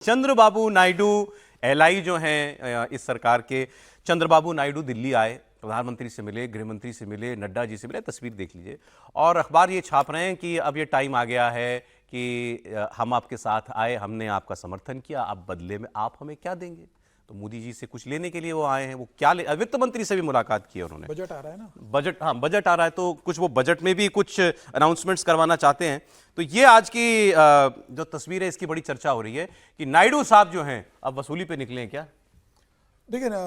Chandrababu Naidu LI जो हैं इस सरकार के, चंद्रबाबू नायडू दिल्ली आए, प्रधानमंत्री से मिले, गृहमंत्री से मिले, नड्डा जी से मिले। तस्वीर देख लीजिए। और अखबार ये छाप रहे हैं कि अब ये टाइम आ गया है कि हम आपके साथ आए, हमने आपका समर्थन किया, अब बदले में आप हमें क्या देंगे। तो मोदी जी से कुछ लेने के लिए वो आए हैं। वो क्या वित्त मंत्री से भी मुलाकात की है उन्होंने। बजट आ रहा है ना, बजट, हाँ बजट आ रहा है, तो कुछ वो बजट में भी कुछ अनाउंसमेंट्स करवाना चाहते हैं। तो ये आज की जो तस्वीर है इसकी बड़ी चर्चा हो रही है कि नायडू साहब जो हैं अब वसूली पे निकले हैं क्या। देखिए ना,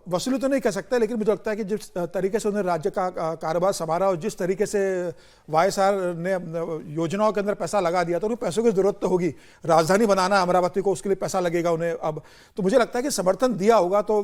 वसूली तो नहीं कह सकता, लेकिन मुझे लगता है कि जिस तरीके से उन्होंने राज्य का कारोबार संभाला और जिस तरीके से वाईएसआर ने योजनाओं के अंदर पैसा लगा दिया, तो उन्हें पैसों की जरूरत तो होगी। राजधानी बनाना अमरावती को, उसके लिए पैसा लगेगा उन्हें अब। तो मुझे लगता है कि समर्थन दिया होगा तो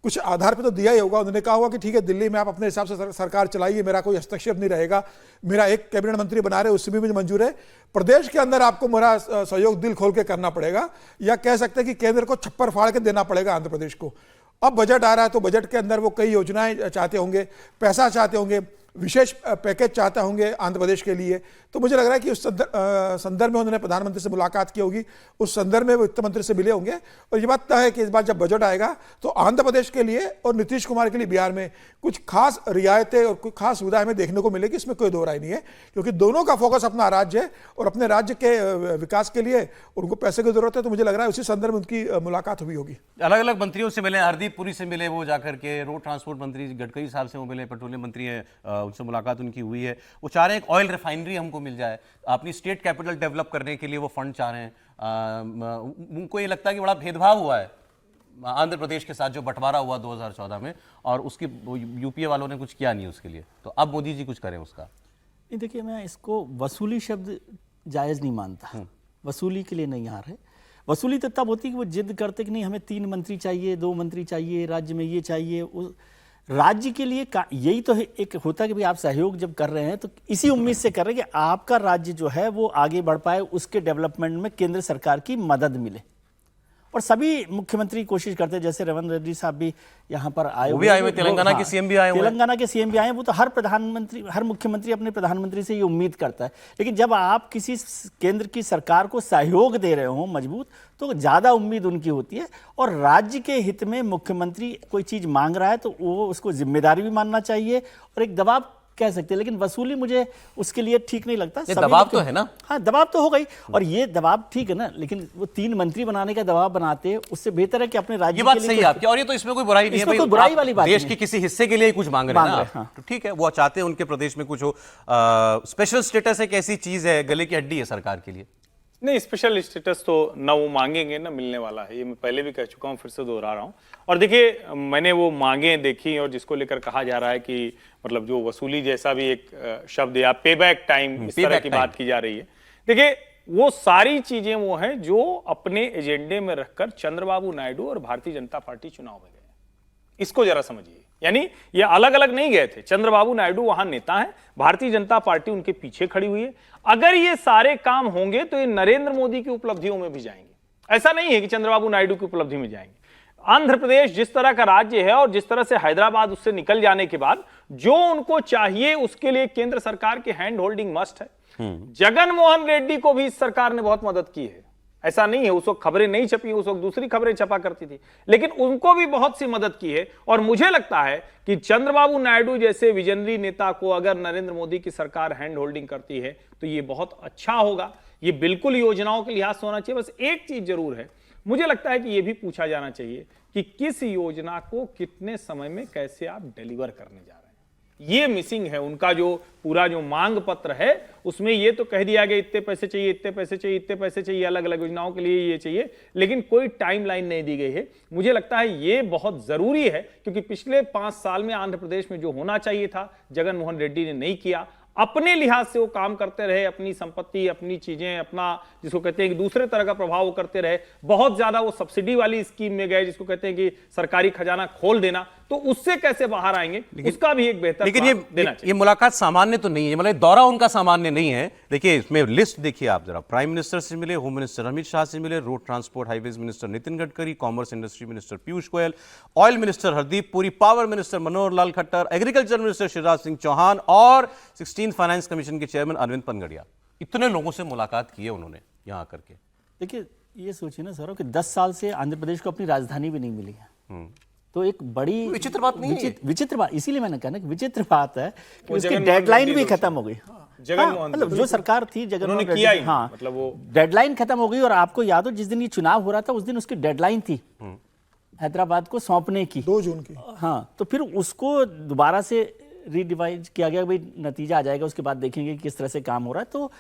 कुछ आधार पर तो दिया ही होगा। उन्होंने कहा होगा कि ठीक है, दिल्ली में आप अपने हिसाब से सरकार चलाइए, मेरा कोई हस्तक्षेप नहीं रहेगा, मेरा एक कैबिनेट मंत्री बना रहे उससे भी मुझे मंजूर है, प्रदेश के अंदर आपको मेरा सहयोग दिल खोल के करना पड़ेगा, या कह सकते हैं कि केंद्र को छप्पर फाड़ के देना पड़ेगा आंध्र प्रदेश को। अब बजट आ रहा है तो बजट के अंदर वो कई योजनाएं चाहते होंगे, पैसा चाहते होंगे, विशेष पैकेज चाहते होंगे आंध्र प्रदेश के लिए। तो मुझे लग रहा है कि उस संदर्भ में उन्होंने प्रधानमंत्री से मुलाकात की होगी, उस संदर्भ में वित्त मंत्री से मिले होंगे। और ये बात तय है कि इस बार जब बजट आएगा तो आंध्र प्रदेश के लिए और नीतीश कुमार के लिए बिहार में कुछ खास रियायतें और कुछ खास सुविधाएं हमें देखने को मिलेगी। इसमें कोई दो राय नहीं है, क्योंकि दोनों का फोकस अपना राज्य है और अपने राज्य के विकास के लिए उनको पैसे की जरूरत है। तो मुझे लग रहा है उसी संदर्भ में उनकी मुलाकात हुई होगी। अलग अलग मंत्रियों से मिले, हरदीप पुरी से मिले वो जाकर के, रोड ट्रांसपोर्ट मंत्री गडकरी साहब से वो मिले, पेट्रोलियम मंत्री हैं, उनसे मुलाकात उनकी हुई है। वो चाह रहे हैं एक ऑयल रिफाइनरी हमको मिल जाए, अपनी स्टेट कैपिटल डेवलप करने के लिए वो फंड चाह रहे हैं। उनको ये लगता है कि बड़ा भेदभाव हुआ है आंध्र प्रदेश के साथ, जो बंटवारा हुआ 2014 में, और उसकी यूपीए वालों ने कुछ किया नहीं उसके लिए। तो अब मोदी जी कुछ करें उसका। नहीं, देखिए, मैं इसको वसूली शब्द जायज़ नहीं मानता। वसूली के लिए नहीं आ रहे। वसूली तो तब होती कि वो जिद करते कि नहीं, हमें 3 मंत्री चाहिए, 2 मंत्री चाहिए, राज्य में ये चाहिए। राज्य के लिए यही तो है, एक होता है कि भाई आप सहयोग जब कर रहे हैं तो इसी उम्मीद से कर रहे हैं कि आपका राज्य जो है वो आगे बढ़ पाए, उसके डेवलपमेंट में केंद्र सरकार की मदद मिले। और सभी मुख्यमंत्री कोशिश करते हैं, जैसे रेवंत रेड्डी साहब भी यहाँ पर आए हुए, तेलंगाना के सीएम भी आए हुए, तेलंगाना के सीएम भी आए। वो तो हर मुख्यमंत्री अपने प्रधानमंत्री से ये उम्मीद करता है। लेकिन जब आप किसी केंद्र की सरकार को सहयोग दे रहे हो मजबूत, तो ज़्यादा उम्मीद उनकी होती है। और राज्य के हित में मुख्यमंत्री कोई चीज़ मांग रहा है तो वो उसको जिम्मेदारी भी मानना चाहिए और एक दबाव कह सकते हैं। लेकिन वसूली मुझे उसके लिए ठीक नहीं लगता। दबाव तो है ना, हाँ दबाव तो हो गई, और ये दबाव ठीक है ना, लेकिन वो 3 मंत्री बनाने का दबाव बनाते, उससे बेहतर है कि अपने राज्य ये बात सही है आपकी। और ये तो इसमें कोई बुराई नहीं है, कोई बुराई वाली बात नहीं। देश के किसी हिस्से के लिए कुछ मांग रहे हैं ना, हाँ। तो ठीक है, वो चाहते हैं उनके प्रदेश में कुछ हो। स्पेशल स्टेटस एक ऐसी चीज है, गले की हड्डी है सरकार के लिए। नहीं, स्पेशल स्टेटस तो ना वो मांगेंगे ना मिलने वाला है, ये मैं पहले भी कह चुका हूँ, फिर से दोहरा रहा हूँ। और देखिए, मैंने वो मांगे देखी और जिसको लेकर कहा जा रहा है कि मतलब जो वसूली जैसा भी एक शब्द या पे बैक टाइम, इस तरह की बात की जा रही है। देखिए, वो सारी चीजें वो हैं जो अपने एजेंडे में रखकर चंद्रबाबू नायडू और भारतीय जनता पार्टी चुनाव में गए। इसको जरा समझिए, यानी ये अलग अलग नहीं गए थे। चंद्रबाबू नायडू वहां नेता हैं, भारतीय जनता पार्टी उनके पीछे खड़ी हुई है। अगर ये सारे काम होंगे तो ये नरेंद्र मोदी की उपलब्धियों में भी जाएंगे। ऐसा नहीं है कि चंद्रबाबू नायडू की उपलब्धि में जाएंगे। आंध्र प्रदेश जिस तरह का राज्य है और जिस तरह से हैदराबाद उससे निकल जाने के बाद जो उनको चाहिए उसके लिए केंद्र सरकार के हैंड होल्डिंग मस्ट है। जगन मोहन रेड्डी को भी इस सरकार ने बहुत मदद की है। ऐसा नहीं है उस वक्त खबरें नहीं छपी, उस वक्त दूसरी खबरें छपा करती थी, लेकिन उनको भी बहुत सी मदद की है। और मुझे लगता है कि चंद्रबाबू नायडू जैसे विजनरी नेता को अगर नरेंद्र मोदी की सरकार हैंड होल्डिंग करती है तो ये बहुत अच्छा होगा। ये बिल्कुल योजनाओं के लिहाज से होना चाहिए। बस एक चीज जरूर है, मुझे लगता है कि यह भी पूछा जाना चाहिए कि किस योजना को कितने समय में कैसे आप डिलीवर करने जा रहे हैं। ये मिसिंग है उनका जो पूरा जो मांग पत्र है, उसमें ये तो कह दिया गया इतने पैसे चाहिए, इतने पैसे चाहिए, इतने पैसे चाहिए, अलग अलग योजनाओं के लिए ये चाहिए, लेकिन कोई टाइमलाइन नहीं दी गई है। मुझे लगता है ये बहुत जरूरी है, क्योंकि पिछले 5 साल में आंध्र प्रदेश में जो होना चाहिए था जगन मोहन रेड्डी ने नहीं किया। अपने लिहाज से वो काम करते रहे, अपनी संपत्ति, अपनी चीजें, अपना जिसको कहते हैं कि दूसरे तरह का प्रभाव वो करते रहे। बहुत ज्यादा वो सब्सिडी वाली स्कीम में गए, जिसको कहते हैं कि सरकारी खजाना खोल देना। तो उससे कैसे बाहर आएंगे, उसका भी एक बेहतर लेकिन ये मुलाकात सामान्य तो नहीं है, मतलब दौरा उनका सामान्य नहीं है। देखिए इसमें लिस्ट देखिए आप जरा, प्राइम मिनिस्टर से मिले, होम मिनिस्टर अमित शाह से मिले, road transport highways minister Nitin Gadkari, commerce industry minister Piyush Goyal, oil minister Hardeep Puri, power minister Manohar Lal Khattar, agriculture minister Shivraj Singh Chouhan और 16 फाइनेंस कमीशन के चेयरमैन अरविंद पनगड़िया। इतने लोगों से मुलाकात की है उन्होंने यहां आकर के। देखिए, ये सोचिए ना सर कि 10 साल से आंध्र प्रदेश को अपनी राजधानी भी नहीं मिली है। तो एक बड़ी विचित्र बात नहीं है। विचित्र बात, इसीलिए मैंने कहा ना कि विचित्र बात है कि उसकी जगनमोहन डेडलाइन रेड्डी भी खत्म हो गई। जगनमोहन मतलब जो सरकार थी जगनमोहन उन्होंने किया ही रेड्डी, नहीं, हाँ, मतलब वो डेडलाइन खत्म हो गई। और आपको याद हो जिस दिन ये चुनाव हो रहा था उस दिन उसकी डेडलाइन थी हैदराबाद को सौंपने की, 2 जून की। हाँ, तो फिर उसको दोबारा से रीडिवाइज किया गया, भाई नतीजा आ जाएगा उसके बाद देखेंगे कि किस तरह से काम हो रहा है। तो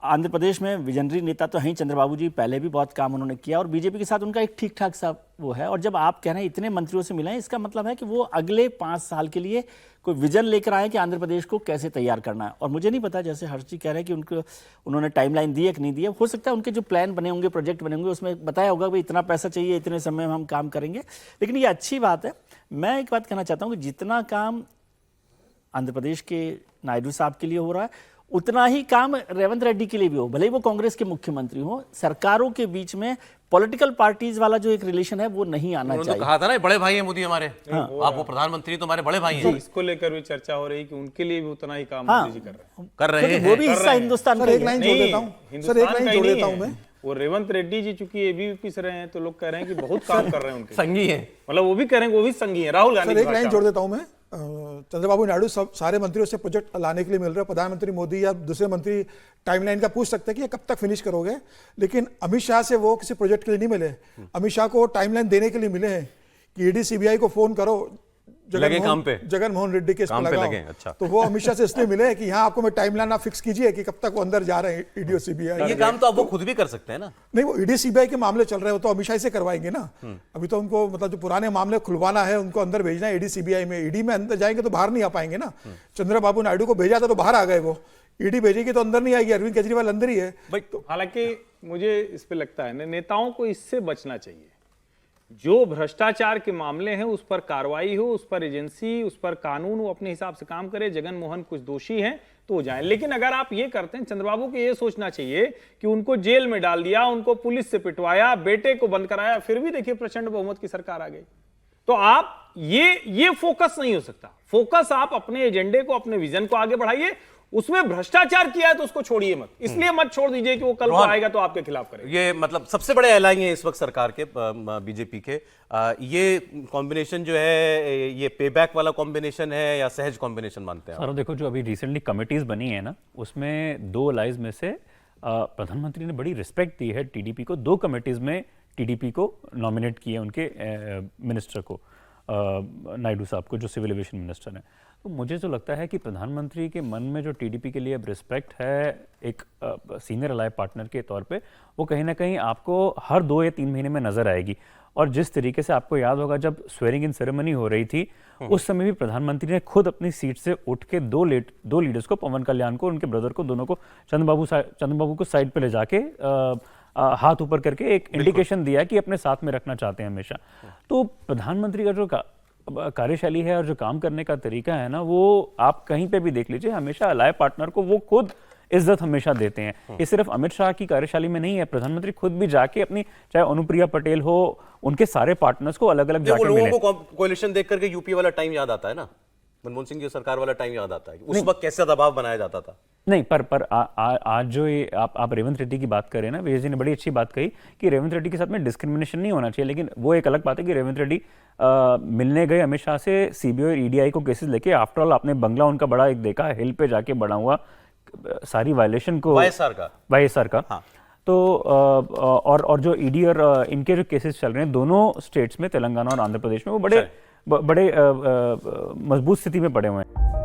आंध्र प्रदेश में विजनरी नेता तो हैं चंद्रबाबू जी, पहले भी बहुत काम उन्होंने किया और बीजेपी के साथ उनका एक ठीक ठाक सा वो है। और जब आप कह रहे हैं इतने मंत्रियों से मिले हैं, इसका मतलब है कि वो अगले 5 साल के लिए कोई विजन लेकर आए कि आंध्र प्रदेश को कैसे तैयार करना है। और मुझे नहीं पता, जैसे हर्ष जी कह रहे हैं कि उनको उन्होंने टाइमलाइन दी है कि नहीं दी है, हो सकता है उनके जो प्लान बने होंगे, प्रोजेक्ट बने होंगे, उसमें बताया होगा कि इतना पैसा चाहिए, इतने समय में हम काम करेंगे। लेकिन ये अच्छी बात है। मैं एक बात कहना चाहता हूँ कि जितना काम आंध्र प्रदेश के नायडू साहब के लिए हो रहा है उतना ही काम रेवंत रेड्डी के लिए भी हो, भले ही वो कांग्रेस के मुख्यमंत्री हो। सरकारों के बीच में पॉलिटिकल पार्टीज वाला जो एक रिलेशन है वो नहीं आना उन्होंने तो चाहिए। कहा था ना बड़े भाई हैं मोदी हमारे, आप वो प्रधानमंत्री तो हमारे बड़े भाई हैं। इसको लेकर भी चर्चा हो रही है कि उनके लिए भी उतना ही काम हाँ, मोदी जी कर रहे हैं। कर रहे क्योंकि वो भी हिस्सा हिंदुस्तान सर का एक ही है। लाइन जोड़ देता हूँ, सर एक लाइन जोड़ देता हूँ मैं। वो रेवंत रेड्डी जी चूंकि एबीवीपी से रहे हैं तो लोग कह रहे हैं कि बहुत काम कर रहे हैं उनके, संगी है। मतलब वो भी कह रहे हैं कि वो भी संगी है। राहुल गांधी सर की एक लाइन भाषा जोड़ देता हूं मैं। चंद्रबाबू नायडू सब सारे मंत्रियों से प्रोजेक्ट लाने के लिए मिल रहे हैं। प्रधानमंत्री मोदी या दूसरे मंत्री टाइमलाइन का पूछ सकते हैं कि ये कब तक फिनिश करोगे, लेकिन अमित शाह से वो किसी प्रोजेक्ट के लिए नहीं मिले। अमित शाह को टाइमलाइन देने के लिए मिले हैं कि ईडी सीबीआई को फोन करो, लगे काम पे, जगनमोहन रेड्डी के काम पे लगाओ। लगे, अच्छा। तो वो अमित शाह से इसलिए मिले हैं कि यहाँ आपको मैं टाइमलाइन आप फिक्स कीजिए कि कब तक वो अंदर जा रहे हैं ईडी और सीबीआई। ये काम तो अब वो खुद भी कर सकते हैं ना। नहीं, वो ईडी सीबीआई के मामले चल रहे हैं, वो तो अमित शाह से करवाएंगे ना। अभी तो उनको मतलब जो पुराने मामले खुलवाना है, उनको अंदर भेजना है ईडी सीबीआई में। ईडी में अंदर जाएंगे तो बाहर नहीं आ पाएंगे ना। चंद्रबाबू नायडू को भेजा था तो बाहर आ गए, वो ईडी भेजेगी तो अंदर नहीं आएगी। अरविंद केजरीवाल अंदर ही है। हालांकि मुझे इस पे लगता है नेताओं को इससे बचना चाहिए। जो भ्रष्टाचार के मामले हैं उस पर कार्रवाई हो, उस पर एजेंसी, उस पर कानून वो अपने हिसाब से काम करे। जगनमोहन कुछ दोषी हैं तो हो जाए, लेकिन अगर आप ये करते हैं, चंद्रबाबू को ये सोचना चाहिए कि उनको जेल में डाल दिया, उनको पुलिस से पिटवाया, बेटे को बंद कराया, फिर भी देखिए प्रचंड बहुमत की सरकार आ गई। तो आप ये फोकस नहीं हो सकता। फोकस आप अपने एजेंडे को, अपने विजन को आगे बढ़ाइए। उसमें भ्रष्टाचार किया है तो उसको छोड़िए मत, इसलिए मत छोड़ दीजिए कि वो कल को आएगा तो आपके खिलाफ करेगा। ये मतलब सबसे बड़े एलाइन है इस वक्त सरकार के, बीजेपी के। ये कॉम्बिनेशन जो है, ये पेबैक वाला कॉम्बिनेशन है या सहज कॉम्बिनेशन मानते हैं आप? सर देखो, जो अभी रिसेंटली कमिटीज बनी है ना, उसमें 2 लाइज में से प्रधानमंत्री ने बड़ी रिस्पेक्ट दी है टीडीपी को। 2 कमिटीज में टीडीपी को नॉमिनेट किए उनके मिनिस्टर को, नायडू साहब को, जो सिविल एविएशन मिनिस्टर हैं। तो मुझे जो लगता है कि प्रधानमंत्री के मन में जो टीडीपी के लिए अब रिस्पेक्ट है एक सीनियर अलाय पार्टनर के तौर पे, वो कहीं ना कहीं आपको हर 2 या 3 महीने में नजर आएगी। और जिस तरीके से आपको याद होगा जब स्वेरिंग इन सेरेमनी हो रही थी, उस समय भी प्रधानमंत्री ने खुद अपनी सीट से उठ के 2 लीडर्स को, पवन कल्याण को, उनके ब्रदर को, दोनों को, चंद्रबाबू को साइड पे ले जाके हाथ ऊपर करके एक इंडिकेशन दिया कि अपने साथ में रखना चाहते हैं हमेशा। तो प्रधानमंत्री का जो कार्यशैली है और जो काम करने का तरीका है ना, वो आप कहीं पे भी देख लीजिए, हमेशा अलाय पार्टनर को वो खुद इज्जत हमेशा देते हैं। ये सिर्फ अमित शाह की कार्यशैली में नहीं है, प्रधानमंत्री खुद भी जाके अपनी, चाहे अनुप्रिया पटेल हो, उनके सारे पार्टनर्स को अलग अलग जाके मिले। लोगों को कोalition देख करके यूपी वाला टाइम याद आता है ना, मनमोहन सिंह की सरकार वाला टाइम याद आता है, उस वक्त कैसा दबाव बनाया जाता था। नहीं, पर आज जो ये आप रेवंत रेड्डी की बात करें ना, विजय जी ने बड़ी अच्छी बात कही कि रेवंत रेड्डी के साथ में डिस्क्रिमिनेशन नहीं होना चाहिए। लेकिन वो एक अलग बात है कि रेवंत रेड्डी मिलने गए अमित शाह से सीबीआई और ईडीआई को केसेस लेके। आफ्टरऑल आपने बंगला उनका बड़ा एक देखा, हिल पे जाके बना हुआ, सारी वायलेशन को, वाईएसआर का। हाँ। तो और जो ईडी और इनके जो केसेस चल रहे हैं दोनों स्टेट्स में, तेलंगाना और आंध्र प्रदेश में, वो बड़े मजबूत स्थिति में पड़े हुए हैं।